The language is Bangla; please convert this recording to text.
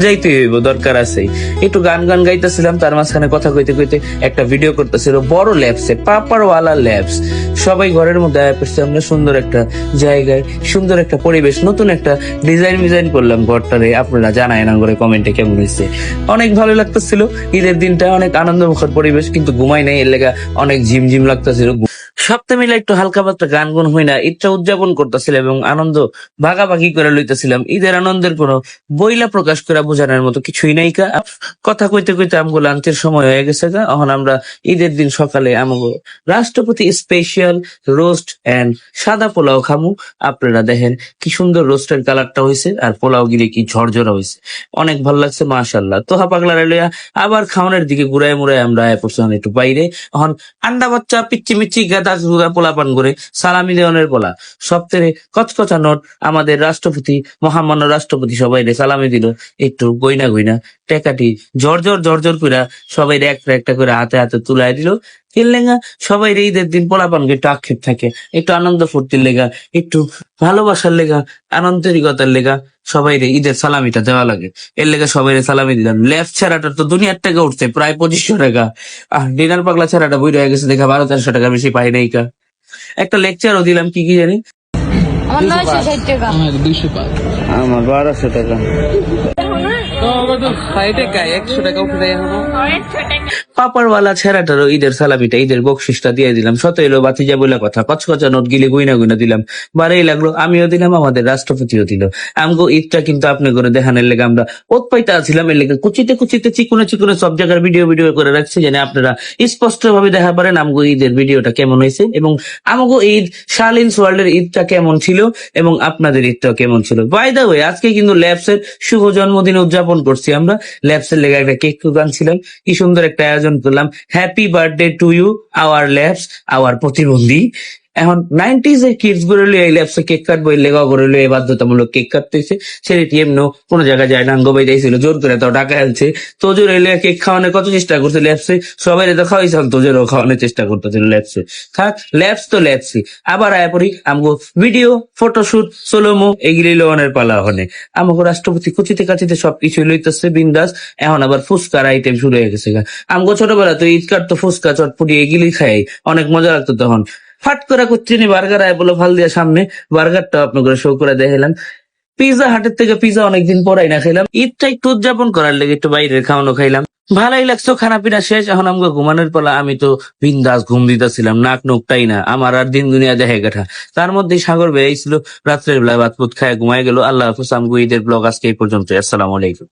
যাইতে হইব, দরকার আছে। একটু গান গান গাইতেছিলাম, তার মাঝখানে কথা কইতে কইতে একটা ভিডিও করতেছিল বড় ল্যাবসে, পাপারওয়ালা ল্যাবস। সবাই ঘরের মধ্যে আয়া পড়ছে, আমরা সুন্দর একটা জায়গায়, সুন্দর একটা পরিবেশ, নতুন একটা ডিজাইন করলাম ঘরটারে। আপনারা জানায় না করে কমেন্টে কেমন হয়েছে। অনেক ভালো লাগতেছিল, ঈদের দিনটা অনেক আনন্দমুখর পরিবেশ, কিন্তু ঘুমাই নাই, এর লেগা অনেক ঝিমঝিম লাগতেছিল। সপ্তাহে মিলে একটু হালকা পাতলা গান গুন হই না, ঈদটা উদযাপন করতেছিলাম এবং আনন্দ ভাগাভাগি করে লইতেছিলাম। ঈদের আনন্দের কোনো বইলা প্রকাশ করে বোঝানোর মতো কিছুই নাই কা। কথা কইতে কইতে আমগো লাঞ্চের সময় হয়ে গেছে গা। এখন আমরা ঈদের দিন সকালে আমগো রাষ্ট্রপতি স্পেশাল রোস্ট এন্ড সাদা পোলাও খামু। আপনারা দেখেন কি সুন্দর রোস্টের কালারটা হয়েছে, আর পোলাও গিরে কি ঝরঝরা হয়েছে, অনেক ভালো লাগছে মাশাআল্লাহ। তোহা পাগলা লইয়া আবার খাওয়ানোর দিকে ঘুরায় মুড়ায় আমরা আয়া পড়ছি একটু বাইরে। এখন আন্ডা বাচ্চা পিচ্ছি মিচ্ছি গাদা গুদা পোলাপান করে সালামি দেওয়ানের পোলা সপ্তাহে কচকচা নোট আমাদের রাষ্ট্রপতি, মহামান্য রাষ্ট্রপতি সবাই সালামি দিল, একটু গইনা টেকাটি জর্জর কইরা সবাই একটা করে হাতে হাতে তুলাই দিল। এর লেগা সবাই ঈদের দিন পোলাপানকে একটু আক্ষেপ থাকে, একটু আনন্দ ফুর্তির লেগা, একটু ভালোবাসার লেগা, আন্তরিকতার লেগা সবাই ঈদের সালামিটা দেওয়া লাগে। এর লেগা সবাই সালামি দিলাম। লেফট ছাড়াটা তো দুনিয়ার টাকা উঠছে প্রায় 2500 টাকা, আর ডিনার পাগলা ছাড়াটা বই রয়ে গেছে দেখা 1200-1300 টাকা, বেশি পাই নাই কা। একটা লেকচারও দিলাম কি জানি, আমার 960 টাকা। আমার 200 পাক। আমার 1200 টাকা। পাপারওয়ালা ছেড়াটারও ঈদের সালামিটা, ঈদের বকশিসটা দিয়ে দিলাম। শত এলো বাতিজা বলে কথা, কচকচা নোট গিলে গুইনা দিলাম, বারেই লাগলো। আমিও দিলাম, আমাদের রাষ্ট্রপতিও দিল। আমগো ঈদটা কিন্তু আপনি করে দেখানোর লেগে আমরা উৎপাইতা ছিলাম। এর লেগে কুচিতে চিকুনে সব জায়গার ভিডিও করে রাখছি, যেন আপনারা স্পষ্ট ভাবে দেখা পারেন আমগো ঈদের ভিডিওটা কেমন হয়েছে, এবং আমগো ঈদ শালিন্স ওয়ার্ল্ডের ঈদটা কেমন ছিল, এবং আপনাদের ঈদটা কেমন ছিল। বাই দা ওয়ে, আজকে কিন্তু ল্যাবসের শুভ জন্মদিন উদযাপন করছি আমরা। ল্যাবসের লেগে একটা কেক আনছিলাম, কি সুন্দর একটা আয়োজন করলাম। Happy birthday to you our labs, our প্রতিবন্ধী। এখন 90s এর কিডস গুলো এই ল্যাবসে কেক কাটবো, এই লেগা করে এই বাধ্যতামূলক কেক কাটতেছে। সেটি এমনি কোনো জায়গায় যায় না, গোবাই যাইছিল জোর করে, তো টাকা আনছে তোজোর এলে কেক খাওয়ানোর কত চেষ্টা করছে ল্যাবসে, সবাই তো খাওয়াইছিল, তোজোরও খাওয়ানোর চেষ্টা করতেছিল ল্যাবসে। থাক ল্যাবস তো ল্যাবসই। আবার আয়া পড়ি আমগো ভিডিও, ফটোশুট, সোলোমো এগুলি লোনের পালা হনে। আমাকে রাষ্ট্রপতি কুচিতে কাচিতে সবকিছু লইতেছে বিন্দাস। এখন আবার ফুচকার আইটেম শুরু হয়ে গেছে। আমগো ছোটবেলা তো ঈদ কাটতো ফুচকা চটপুটি এগুলি খাই, অনেক মজা লাগতো তখন। ফাট করে কুচিনি বার্গার আয় বলো ভাল দিয়ে সামনে, বার্গারটা আপনাকে শো করে দেখালাম। পিজা হাটের থেকে পিজা অনেকদিন পরাই না খাইলাম। ঈদটা একটু উদযাপন করার লেগে একটু বাইরের খাওয়ানো খাইলাম, ভালোই লাগছো। খানা পিনা শেষ, এখন আমাকে ঘুমানোর পালা। আমি তো বিন্দাস ঘুম দিতেছিলাম, নাক নোকটাই না, আমার আর দিন দুনিয়া দেখে গেঠা। তার মধ্যে সাগর বেড়েছিল, রাত্রের বেলায় ভাত খায় ঘুমায় গেল। আল্লাহ হাফেজ। আমগো ঈদের ব্লগ আজকে এই পর্যন্ত। আসসালামু আলাইকুম।